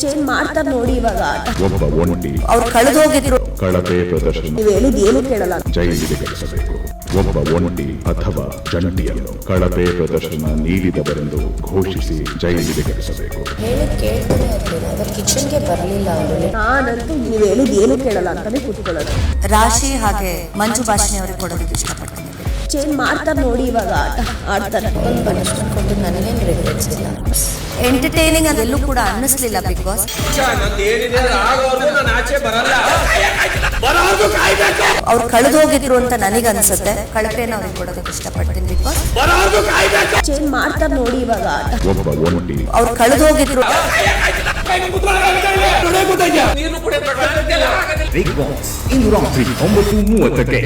Change ಮಾಡ್ತಾರೆ ನೋಡಿ ಇವಾಗ ಆಟ. ಒಬ್ಬ ಒಂಟಿ ಅವ್ರು ಕಳೆದು ಹೋಗಿದ್ರು, ಕಳಪೆ ಪ್ರದರ್ಶನ ನೀವು ಹೇಳಿದ್ ಏನು ಕೇಳಲ್ಲ. ಜೈಲಿಗೆ ಕಳಿಸಬೇಕು. ಒಬ್ಬ ಒಂಟಿ ಅಥವಾ ಜಂಟಿಯನ್ನು ಕಳಪೆ ಪ್ರದರ್ಶನ ನೀಡಿದವರೆಂದು ಘೋಷಿಸಿ ಜೈಲಿಗೆ ಕಳಿಸಬೇಕು. ಹೇಳಿದ್ ಕೇಳ್ತಾನೆ ಇರ್ಲಿಲ್ಲ, ಅದ್ರ ಕಿಚನ್ಗೆ ಬರ್ಲಿಲ್ಲ ಅವರು. ನಾನಂತೂ ನೀವು ಹೇಳಿದ್ ಏನು ಕೇಳಲ್ಲ ಅಂತಾನೆ ಕೂತ್ಕೊಳ್ಳೋದು. ರಾಶಿ ಹಾಗೆ ಮಂಜು ಭಾಷಿಣಿ ಅವ್ರಿಗೆ ಕೊಡೋದಕ್ಕೆ ಇಷ್ಟಪಡ್ತೀನಿ. ಚೇಂಜ್ ಮಾಡ್ತಾರೆ ನೋಡಿ ಇವಾಗ ಆಟ ಆಡ್ತಾರೆ. ಒಂದು ಪನಿಷ್ಮೆಂಟ್ ಕೊಟ್ಟು ನನಗೇನು ರಿಗ್ರೆಟ್ಸ್ ಇಲ್ಲ. ಎಂಟರ್ಟೈನಿಂಗ್ ಅದೆಲ್ಲೂ ಕೂಡ ಅನ್ನಿಸ್ಲಿಲ್ಲ ಬಿಗ್ ಬಾಸ್. ಅವ್ರು ಕಳೆದು ಹೋಗಿದ್ರು ಅಂತ ನನಗೆ ಅನ್ಸುತ್ತೆ. ಕಳಪೆನ ಅವ್ರಿಗೆ ಕೊಡೋದಕ್ಕೆ ಇಷ್ಟಪಡ್ತೀನಿ ಬಿಗ್ ಬಾಸ್. ಚೇಂಜ್ ಮಾಡ್ತಾರೆ ನೋಡಿ ಇವಾಗ ಆಟ. ಒಬ್ಬ ಒಂಟಿ ಅವ್ರು ಕಳೆದು ಹೋಗಿದ್ರು. ಬಿಗ್ ಬಾಸ್ ಇಂದು ರಾತ್ರಿ 9:30ಕ್ಕೆ.